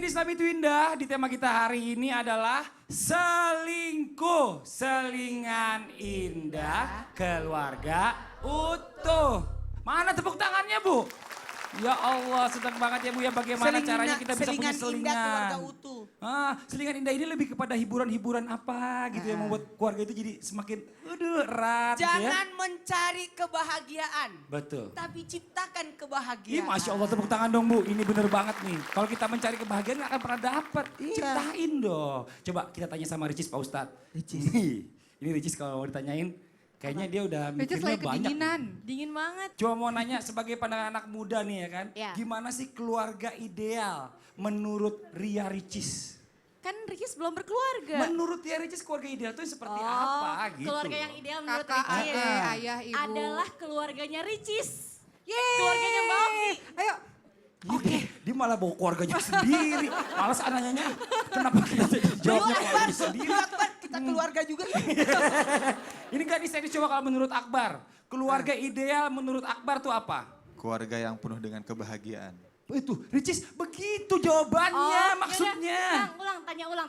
lagi di Islami Itu Indah. Di tema kita hari ini adalah selingkuh. Selingan indah, keluarga utuh. Mana tepuk tangannya, Bu? Ya Allah, senang banget ya Bu ya, bagaimana caranya kita bisa punya selingan. Indah keluarga utuh. Selingan indah ini lebih kepada hiburan-hiburan apa gitu yang membuat keluarga itu jadi semakin erat gitu ya. Jangan mencari kebahagiaan. Betul. Tapi ciptakan kebahagiaan. Ih, Masya Allah, tepuk tangan dong Bu, ini bener banget nih. Kalau kita mencari kebahagiaan gak akan pernah dapat. Ciptain dong. Coba kita tanya sama Ricis Pak Ustadz. Ricis. Ini Ricis kalau mau ditanyain, kayaknya dia udah Ricis mikirnya lagi banyak. kedinginan. Dingin banget. Cuma mau nanya sebagai pandangan anak muda nih ya kan. Ya. Gimana sih keluarga ideal menurut Ria Ricis? Kan Ricis belum berkeluarga. Menurut Ria Ricis keluarga ideal itu seperti apa gitu? Keluarga yang ideal menurut Kakak, Ricis adik, ayah, ibu. adalah keluarganya Ricis. Yeay. Keluarganya Mbak Oki. Ayo. Oke. Dia malah bawa keluarganya sendiri. Malas anaknya. Kenapa kita jadi jawabnya keluarga sendiri? Kita keluarga juga. Ini kan serius, coba kalau menurut Akbar. Keluarga ideal menurut Akbar tuh apa? Keluarga yang penuh dengan kebahagiaan. Itu, Ricis begitu jawabannya maksudnya. Ulang,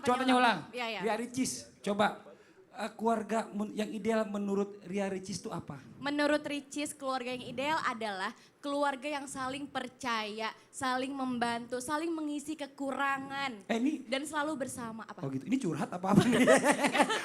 Coba tanya ulang. Iya, iya. Ria Ricis, coba keluarga yang ideal menurut Ria Ricis itu apa? Menurut Ricis, keluarga yang ideal adalah keluarga yang saling percaya, saling membantu, saling mengisi kekurangan. Ini Dan selalu bersama. Apa? oh gitu, ini curhat apa nih?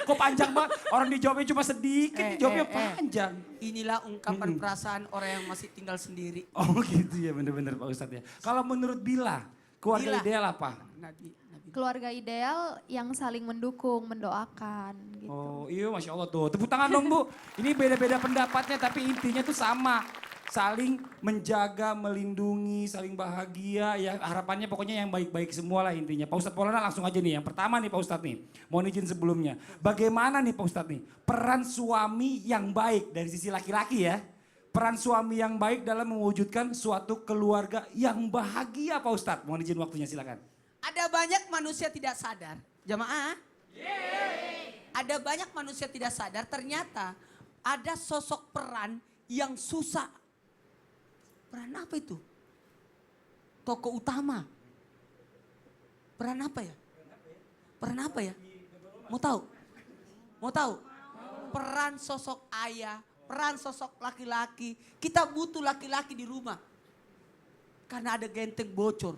Kok panjang banget? Orang dijawabnya cuma sedikit, dijawabnya panjang. Inilah ungkapan perasaan orang yang masih tinggal sendiri. Oh gitu ya, bener-bener Pak Ustadz ya. Kalau menurut Bila, keluarga Bila. ideal apa? Nabi. Keluarga ideal yang saling mendukung, mendoakan gitu. Oh iya, Masya Allah tuh. Tepuk tangan dong Bu. Ini beda-beda pendapatnya tapi intinya tuh sama. Saling menjaga, melindungi, saling bahagia. Ya harapannya pokoknya yang baik-baik semua lah intinya. Pak Ustadz Maulana langsung aja nih. Yang pertama nih Pak Ustadz nih. Mohon izin sebelumnya. Bagaimana nih Pak Ustadz nih. Peran suami yang baik dari sisi laki-laki ya. Peran suami yang baik dalam mewujudkan suatu keluarga yang bahagia Pak Ustadz. Mohon izin waktunya silakan. Ada banyak manusia tidak sadar. Jamaah. Ada banyak manusia tidak sadar ternyata ada sosok peran yang susah. Peran apa itu? Tokoh utama. Peran apa ya? Peran apa ya? Mau tahu? Mau tahu? Peran sosok ayah, peran sosok laki-laki. Kita butuh laki-laki di rumah. Karena ada genteng bocor.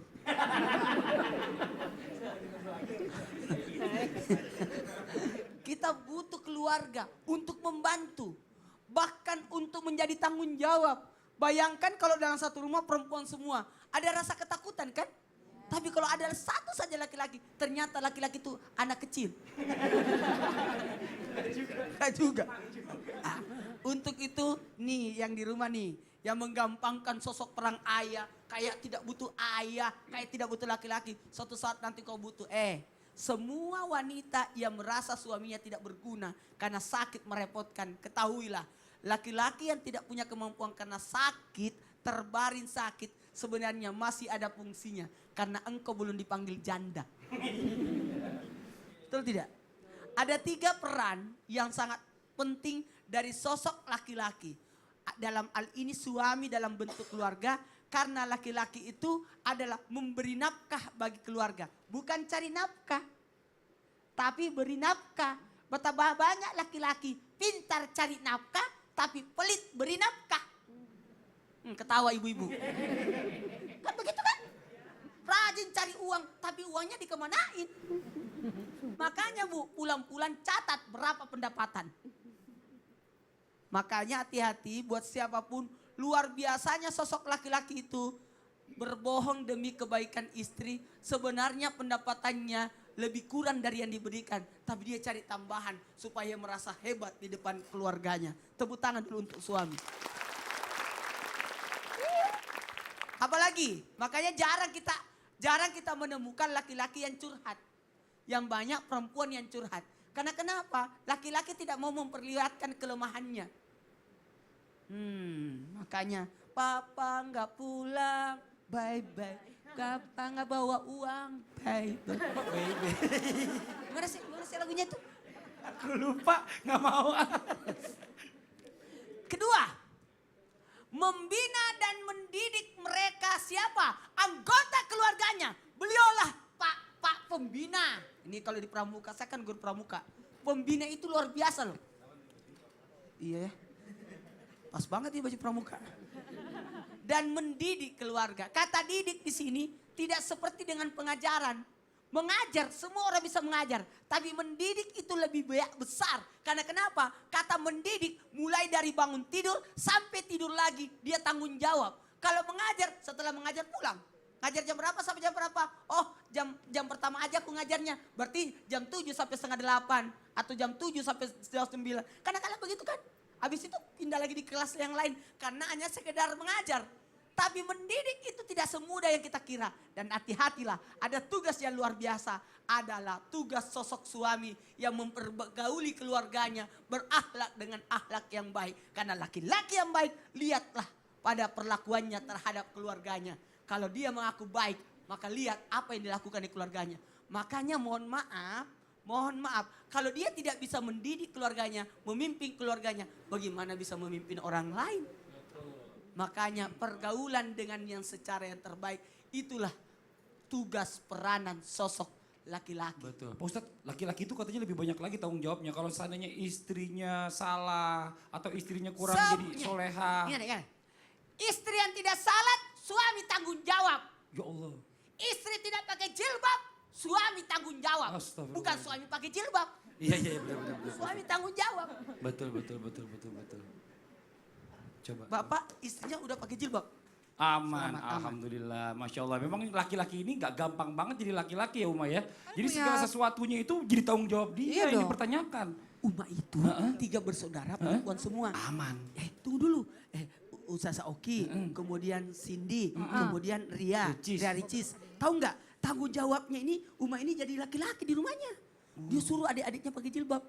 Kita butuh keluarga untuk membantu. Bahkan untuk menjadi tanggung jawab. Bayangkan kalau dalam satu rumah perempuan semua. Ada rasa ketakutan kan? Tapi kalau ada satu saja laki-laki. Ternyata laki-laki itu anak kecil. Enggak juga. Untuk itu nih yang di rumah nih. Yang menggampangkan sosok perang ayah. Kayak tidak butuh ayah. Kayak tidak butuh laki-laki. Suatu saat nanti kau butuh. Semua wanita yang merasa suaminya tidak berguna. Karena sakit merepotkan. Ketahuilah. Laki-laki yang tidak punya kemampuan karena sakit. Terbaring sakit. Sebenarnya masih ada fungsinya. Karena engkau belum dipanggil janda. Betul tidak? Ada 3 peran yang sangat penting dari sosok laki-laki. Dalam hal ini suami dalam bentuk keluarga. Karena laki-laki itu adalah memberi nafkah bagi keluarga. Bukan cari nafkah. Tapi beri nafkah. Betapa banyak laki-laki pintar cari nafkah. Tapi pelit beri nafkah. Ketawa ibu-ibu. Kan begitu kan? Rajin cari uang tapi uangnya dikemanain. Makanya Bu, pulang-pulang catat berapa pendapatan. Makanya hati-hati buat siapapun, luar biasanya sosok laki-laki itu berbohong demi kebaikan istri. Sebenarnya pendapatannya lebih kurang dari yang diberikan. Tapi dia cari tambahan supaya merasa hebat di depan keluarganya. Tepuk tangan dulu untuk suami. Apalagi, makanya jarang kita menemukan laki-laki yang curhat. Yang banyak perempuan yang curhat. Karena kenapa? Laki-laki tidak mau memperlihatkan kelemahannya. Makanya papa nggak pulang, bye-bye. Papa nggak bawa uang, bye-bye. Gimana sih lagunya itu? Aku lupa, nggak mau. Kedua, membina dan mendidik mereka siapa? Anggota keluarganya. Beliaulah pembina. Ini kalau di pramuka, saya kan guru pramuka. Pembina itu luar biasa loh. Iya ya. Pas banget ya baju pramuka. Dan mendidik keluarga. Kata didik di sini tidak seperti dengan pengajaran. Mengajar, semua orang bisa mengajar. Tapi mendidik itu lebih besar. Karena kenapa? Kata mendidik mulai dari bangun tidur sampai tidur lagi. Dia tanggung jawab. Kalau mengajar, setelah mengajar pulang. Ngajar jam berapa sampai jam berapa? Oh jam pertama aja aku ngajarnya. Berarti jam 7 sampai setengah 8. Atau jam 7 sampai setengah 9. Kadang-kadang begitu kan. Habis itu pindah lagi di kelas yang lain. Karena hanya sekedar mengajar. Tapi mendidik itu tidak semudah yang kita kira. Dan hati-hatilah, ada tugas yang luar biasa. Adalah tugas sosok suami yang mempergauli keluarganya. Berakhlak dengan akhlak yang baik. Karena laki-laki yang baik, lihatlah pada perlakuannya terhadap keluarganya. Kalau dia mengaku baik, maka lihat apa yang dilakukan di keluarganya. Makanya mohon maaf. Kalau dia tidak bisa mendidik keluarganya, memimpin keluarganya, bagaimana bisa memimpin orang lain? Makanya pergaulan dengan yang secara yang terbaik itulah tugas peranan sosok laki-laki. Betul. Pak Ustadz, laki-laki itu katanya lebih banyak lagi tanggung jawabnya. Kalau seandainya istrinya salah atau istrinya kurang jadi soleha. Ingat. Istri yang tidak salat, suami tanggung jawab. Ya Allah. Istri tidak pakai jilbab, suami tanggung jawab. Astagfirullah. Bukan suami pakai jilbab, Iya benar. suami tanggung jawab. Betul. Coba. Bapak istrinya udah pakai jilbab. Aman, Selamat, alhamdulillah, masya Allah. Memang laki-laki ini nggak gampang banget jadi laki-laki ya Uma ya. Jadi punya- segala sesuatunya itu jadi tanggung jawab dia Iya yang dong. dipertanyakan. Uma itu 3 bersaudara perempuan semua. Aman. Tunggu dulu. Ustaz Oki, kemudian Cindy, kemudian Ria Ricis. Tahu nggak? Tanggung jawabnya ini, Uma ini jadi laki-laki di rumahnya. Dia suruh adik-adiknya pakai jilbab.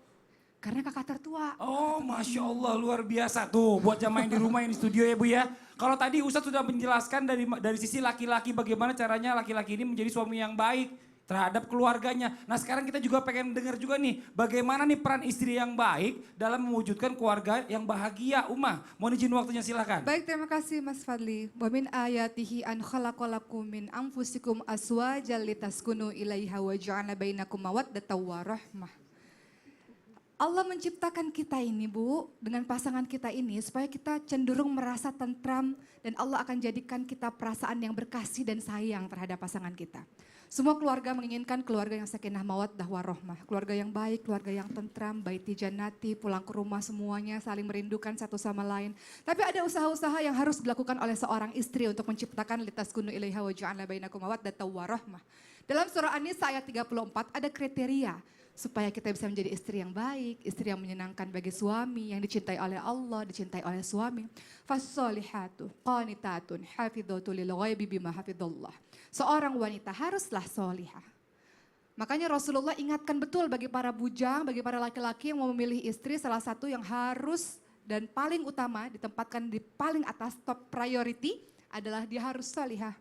Karena kakak tertua. Oh masya Allah luar biasa tuh buat jamaah yang di rumah yang di studio ya Bu ya. Kalau tadi Ustadz sudah menjelaskan dari sisi laki-laki bagaimana caranya laki-laki ini menjadi suami yang baik terhadap keluarganya. Nah sekarang kita juga pengen dengar juga nih bagaimana nih peran istri yang baik dalam mewujudkan keluarga yang bahagia. Uma, mohon izin waktunya silakan. Baik, terima kasih Mas Fadli. Wa min ayatihi an khalaqalakum min anfusikum aswajan litaskunu ilaiha wa ja'ala bainakum mawaddatan wa rahmah. Allah menciptakan kita ini Bu, dengan pasangan kita ini supaya kita cenderung merasa tentram dan Allah akan jadikan kita perasaan yang berkasih dan sayang terhadap pasangan kita. Semua keluarga menginginkan keluarga yang sakinah mawaddah warahmah, keluarga yang baik, keluarga yang tentram, baiti jannati, pulang ke rumah semuanya saling merindukan satu sama lain. Tapi ada usaha-usaha yang harus dilakukan oleh seorang istri untuk menciptakan litaskunu ilaiha wa ja'ala bainakum mawaddatan warahmah. Dalam surah An-Nisa ayat 34 ada kriteria supaya kita bisa menjadi istri yang baik, istri yang menyenangkan bagi suami, yang dicintai oleh Allah, dicintai oleh suami. Fassolihatu qanitatun hafidhatu lil ghaibi bima hafidhallah. Seorang wanita haruslah solihah. Makanya Rasulullah ingatkan betul bagi para bujang, bagi para laki-laki yang mau memilih istri, salah satu yang harus dan paling utama ditempatkan di paling atas top priority adalah dia harus solihah.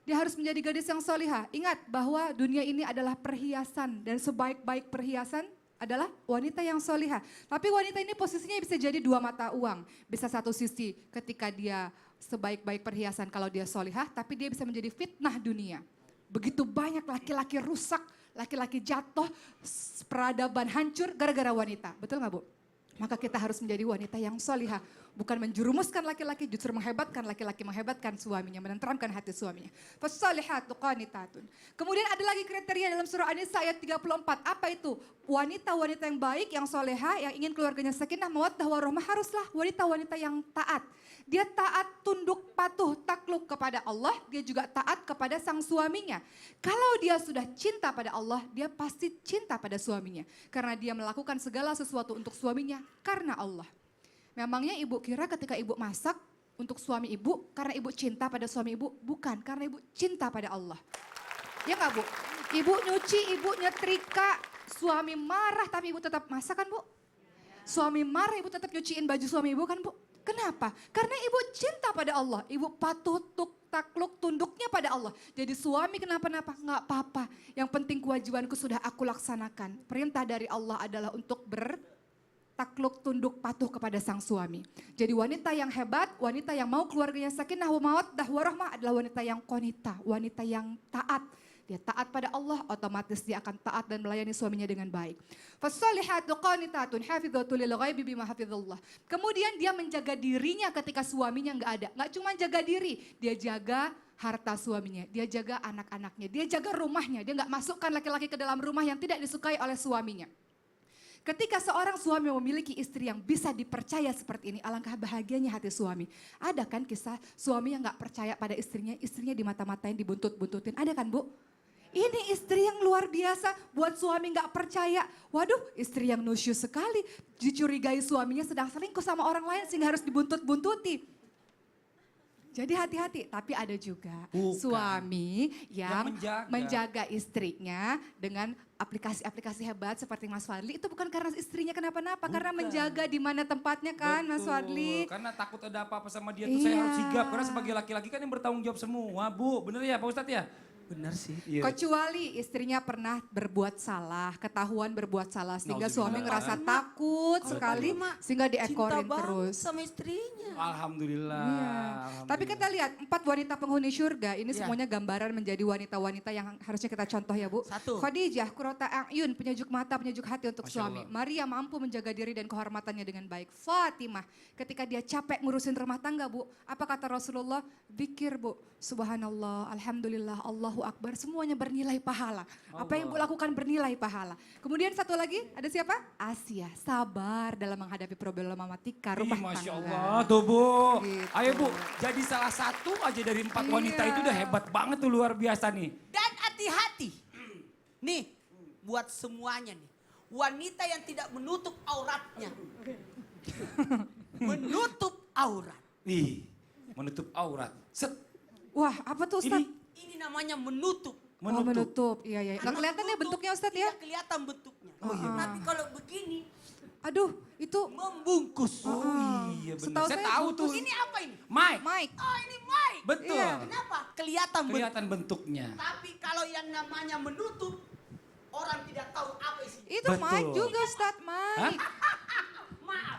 Dia harus menjadi gadis yang solihah. Ingat bahwa dunia ini adalah perhiasan dan sebaik-baik perhiasan adalah wanita yang solihah. Tapi wanita ini posisinya bisa jadi 2 mata uang. Bisa satu sisi ketika dia sebaik-baik perhiasan kalau dia solihah, tapi dia bisa menjadi fitnah dunia. Begitu banyak laki-laki rusak, laki-laki jatuh, peradaban hancur gara-gara wanita. Betul nggak Bu? Maka kita harus menjadi wanita yang solihah. Bukan menjerumuskan laki-laki, justru menghebatkan laki-laki, menghebatkan suaminya, menenteramkan hati suaminya. Fassalihatu qanitatun. Kemudian ada lagi kriteria dalam surah An-Nisa ayat 34. Apa itu? Wanita-wanita yang baik, yang soleha, yang ingin keluarganya sakinah, mawaddah warahmah haruslah wanita-wanita yang taat. Dia taat, tunduk, patuh, takluk kepada Allah, dia juga taat kepada sang suaminya. Kalau dia sudah cinta pada Allah, dia pasti cinta pada suaminya. Karena dia melakukan segala sesuatu untuk suaminya karena Allah. Memangnya ibu kira ketika ibu masak untuk suami ibu karena ibu cinta pada suami ibu? Bukan, karena ibu cinta pada Allah. Ya nggak Bu? Ibu nyuci, ibu nyetrika, suami marah tapi ibu tetap masak kan Bu? Suami marah ibu tetap nyuciin baju suami ibu kan Bu? Kenapa? Karena ibu cinta pada Allah. Ibu patuh, takluk, tunduknya pada Allah. Jadi suami kenapa-napa? Nggak apa-apa. Yang penting kewajibanku sudah aku laksanakan. Perintah dari Allah adalah untuk takluk, tunduk, patuh kepada sang suami. Jadi wanita yang hebat, wanita yang mau keluarganya sakinah wa mawaddah warahmah adalah wanita yang qanita, wanita yang taat. dia taat pada Allah, otomatis dia akan taat dan melayani suaminya dengan baik. Fassalihatu qanitatun hafidhatul lil ghaibi bima hafizallah. Kemudian dia menjaga dirinya ketika suaminya nggak ada. Nggak cuma jaga diri, dia jaga harta suaminya, dia jaga anak-anaknya, dia jaga rumahnya, dia nggak masukkan laki-laki ke dalam rumah yang tidak disukai oleh suaminya. Ketika seorang suami memiliki istri yang bisa dipercaya seperti ini, alangkah bahagianya hati suami. Ada kan kisah suami yang nggak percaya pada istrinya dimata-matain, dibuntut-buntutin, ada kan Bu? Ini istri yang luar biasa, buat suami nggak percaya. Waduh, istri yang nusyus sekali, dicurigai suaminya sedang selingkuh sama orang lain sehingga harus dibuntut-buntuti. Jadi hati-hati, tapi ada juga suami yang menjaga istrinya dengan aplikasi-aplikasi hebat seperti Mas Fadli. Itu bukan karena istrinya kenapa-napa, karena menjaga di mana tempatnya kan Mas Fadli. Karena takut ada apa-apa sama dia tuh saya harus sigap. Karena sebagai laki-laki kan yang bertanggung jawab semua, Bu. Bener ya Pak Ustadz ya? Benar sih. Kecuali istrinya pernah berbuat salah, ketahuan berbuat salah sehingga suami Nauzubillah. ngerasa takut sekali sehingga diekorin Cinta banget terus. sama istrinya. Alhamdulillah. Iya. Tapi kita lihat 4 wanita penghuni surga ini Iya. semuanya gambaran menjadi wanita-wanita yang harusnya kita contoh ya Bu. Satu. Khadijah, Qurrata A'yun, penyejuk mata, penyejuk hati untuk Masya suami. Allah. Maria mampu menjaga diri dan kehormatannya dengan baik. Fatimah, ketika dia capek ngurusin rumah tangga Bu, apa kata Rasulullah? Zikir Bu, subhanallah, alhamdulillah, Allahu Akbar, semuanya bernilai pahala. Apa yang Bu lakukan bernilai pahala. Kemudian satu lagi, ada siapa? Asia, sabar dalam menghadapi problematika rumah tangga. Masya Allah tuh Bu. Gitu. Ayo Bu, jadi salah satu aja dari 4 wanita itu udah hebat banget tuh, luar biasa nih. Dan hati-hati. Nih, buat semuanya nih. Wanita yang tidak menutup auratnya. Menutup aurat. Ih, menutup aurat. Set, Wah, apa tuh Ustadz? Ini namanya menutup. Oh, menutup. Iya, iya. Nggak Karena kelihatan ya menutup bentuknya Ustadz ya? Tidak kelihatan bentuknya. Tapi kalau begini, Aduh, itu membungkus. Oh iya benar. Setahu Saya saya tahu tuh. Ini apa ini? Mike. Mike. Oh ini mic. Betul. Iya. Kenapa? Kelihatan bentuk. Kelihatan bentuknya. Tapi kalau yang namanya menutup, orang tidak tahu apa isinya. Itu Betul. Mike juga Ustadz, Mike. Maaf.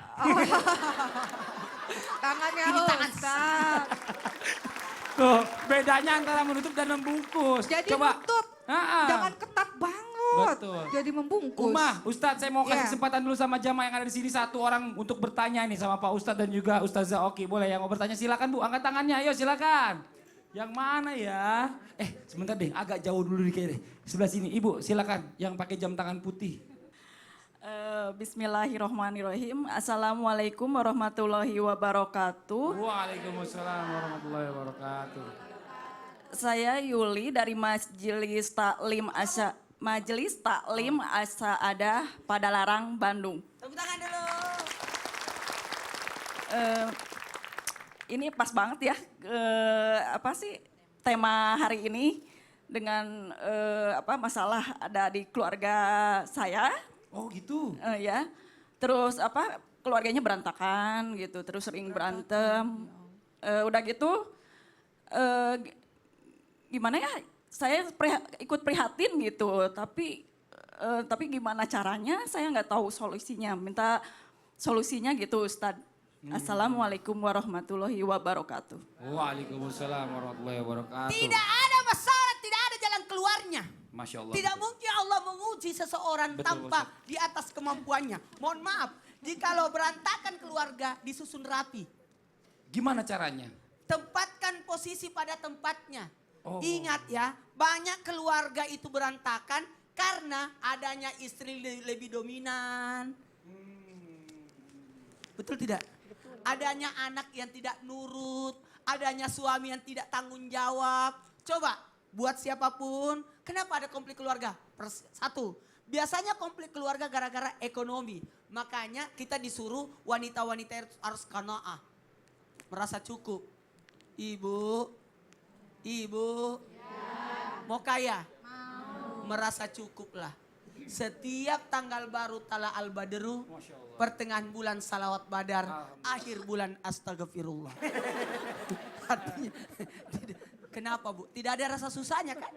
Tangannya Ini tangan Ustadz. Tuh, bedanya antara menutup dan membungkus. Jadi Coba. nutup, jangan ketat banget. Betul. Jadi membungkus. Umah, Ustadz saya mau kasih Iya. kesempatan dulu sama jamaah yang ada di sini. Satu orang untuk bertanya nih sama Pak Ustadz dan juga Ustazah Oki. Boleh yang mau bertanya silakan Bu, angkat tangannya ayo silakan. Yang mana ya? Sebentar deh, agak jauh dulu dikit deh. Sebelah sini, Ibu silakan yang pakai jam tangan putih. Bismillahirrohmanirrohim. Assalamualaikum warahmatullahi wabarakatuh. Waalaikumsalam warahmatullahi wabarakatuh. Saya Yuli dari Majelis Taklim Asa'adah Padalarang, Bandung. Tepuk tangan dulu. Ini pas banget ya, apa sih tema hari ini dengan masalah ada di keluarga saya. Oh gitu. Ya, terus keluarganya berantakan gitu, terus sering berantem. Udah gitu, gimana ya? Saya ikut prihatin gitu, tapi gimana caranya? Saya nggak tahu solusinya. Minta solusinya gitu, Ustadz. Assalamualaikum warahmatullahi wabarakatuh. Waalaikumsalam warahmatullahi wabarakatuh. Tidak ada masalah, tidak ada jalan keluarnya. Masya Allah. Tidak mungkin Allah menguji seseorang Betul, tanpa di atas kemampuannya. Mohon maaf, jikalau berantakan keluarga disusun rapi. Gimana caranya? Tempatkan posisi pada tempatnya. Oh. Ingat ya, banyak keluarga itu berantakan karena adanya istri lebih dominan. Betul tidak? Adanya anak yang tidak nurut, adanya suami yang tidak tanggung jawab. Coba buat siapapun, kenapa ada konflik keluarga? Satu, biasanya konflik keluarga gara-gara ekonomi. Makanya kita disuruh wanita-wanita harus qanaah. Merasa cukup. Ibu, mau kaya? Merasa cukup lah. Setiap tanggal baru Tala Al-Badru, pertengahan bulan salawat badar, akhir bulan astagfirullah. Artinya Kenapa Bu? Tidak ada rasa susahnya kan?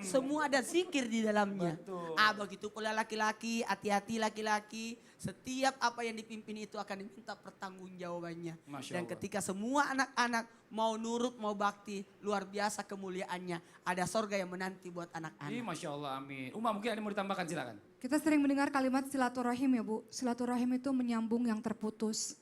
Semua ada zikir di dalamnya. Betul. Begitu pula laki-laki, hati-hati laki-laki. Setiap apa yang dipimpin itu akan diminta pertanggungjawabannya. Masya Dan Allah. ketika semua anak-anak mau nurut, mau bakti, luar biasa kemuliaannya. Ada sorga yang menanti buat Ih, anak-anak. Masya Allah, amin. Uma mungkin ada yang mau ditambahkan, silakan. Kita sering mendengar kalimat silaturahim ya Bu. Silaturahim itu menyambung yang terputus.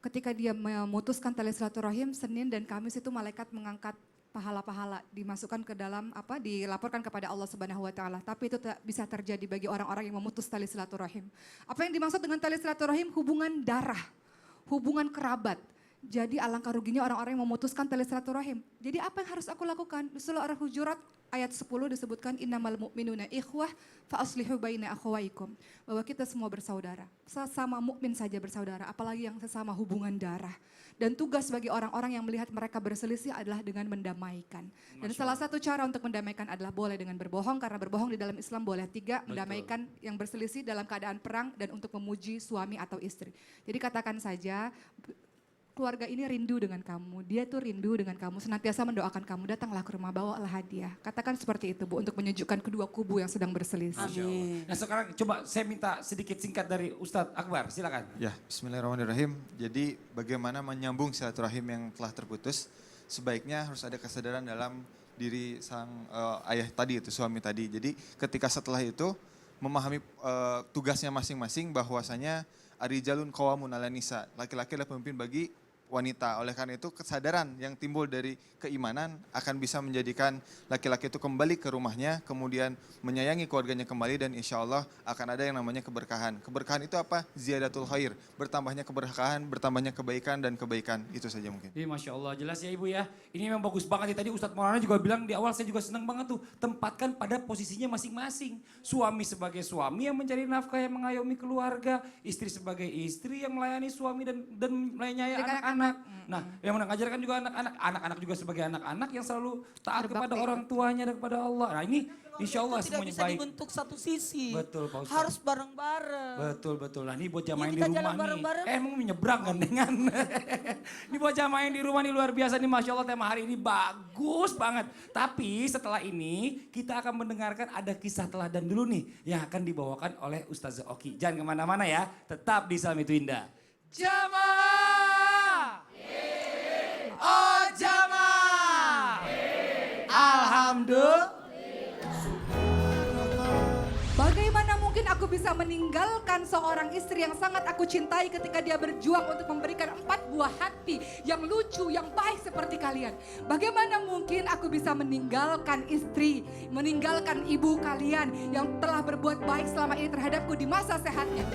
Ketika dia memutuskan tali silaturahim, Senin dan Kamis itu malaikat mengangkat pahala-pahala dimasukkan ke dalam dilaporkan kepada Allah Subhanahu wa taala. Tapi itu tak bisa terjadi bagi orang-orang yang memutus tali silaturahim. Apa yang dimaksud dengan tali silaturahim? Hubungan darah, hubungan kerabat. Jadi alangkah ruginya orang-orang yang memutuskan tali silaturahim. Jadi apa yang harus aku lakukan? Di surah Al-Hujurat ayat 10 disebutkan innamal mu'minuna ikhwah fa aslihu baina akhwaikum. Bahwa kita semua bersaudara. Sesama mukmin saja bersaudara, apalagi yang sesama hubungan darah. Dan tugas bagi orang-orang yang melihat mereka berselisih adalah dengan mendamaikan. Dan salah satu cara untuk mendamaikan adalah boleh dengan berbohong, karena berbohong di dalam Islam boleh 3, mendamaikan yang berselisih dalam keadaan perang, dan untuk memuji suami atau istri. Jadi katakan saja, keluarga ini rindu dengan kamu, dia tuh rindu dengan kamu, senantiasa mendoakan kamu, datanglah ke rumah, bawalah hadiah. Katakan seperti itu Bu, untuk menyejukkan kedua kubu yang sedang berselisih. Amin. Nah sekarang coba saya minta sedikit singkat dari Ustadz Akbar, silakan. Ya, bismillahirrahmanirrahim. Jadi bagaimana menyambung silaturahim yang telah terputus? Sebaiknya harus ada kesadaran dalam diri sang ayah tadi, itu suami tadi. Jadi ketika setelah itu memahami tugasnya masing-masing, bahwasanya arijalun qawamun 'alan nisa, laki-laki adalah pemimpin bagi wanita. Oleh karena itu kesadaran yang timbul dari keimanan akan bisa menjadikan laki-laki itu kembali ke rumahnya, kemudian menyayangi keluarganya kembali, dan insya Allah akan ada yang namanya keberkahan. Keberkahan itu apa? Ziyadatul khair, bertambahnya keberkahan, bertambahnya kebaikan dan kebaikan. Itu saja mungkin. Iya Masya Allah, jelas ya Ibu ya. Ini memang bagus banget ya. Tadi Ustadz Maulana juga bilang di awal, saya juga senang banget tuh. Tempatkan pada posisinya masing-masing. Suami sebagai suami yang mencari nafkah, yang mengayomi keluarga. Istri sebagai istri yang melayani suami dan melayani anak-anak. Nah, yang mengajarkan juga anak-anak juga sebagai anak-anak yang selalu taat kepada orang tuanya dan kepada Allah. Nah ini insya Allah Itu tidak semuanya bisa baik. dibentuk satu sisi. Betul, Pak Ustadz. Harus bareng-bareng. Betul. Nah ini buat jamaah yang Iya, di kita rumah jalan nih. bareng-bareng. Emang menyeberang kan dengan. Ini buat jamaah yang di rumah nih luar biasa nih. Masya Allah tema hari ini bagus banget. Tapi setelah ini kita akan mendengarkan ada kisah teladan dulu nih. Yang akan dibawakan oleh Ustazah Oki. Jangan kemana-mana ya. Tetap di Islam itu Indah. Jamaah! Oh jamaah! Alhamdulillah. Bagaimana mungkin aku bisa meninggalkan seorang istri yang sangat aku cintai ketika dia berjuang untuk memberikan 4 buah hati yang lucu, yang baik seperti kalian. Bagaimana mungkin aku bisa meninggalkan istri, meninggalkan ibu kalian yang telah berbuat baik selama ini terhadapku di masa sehatnya.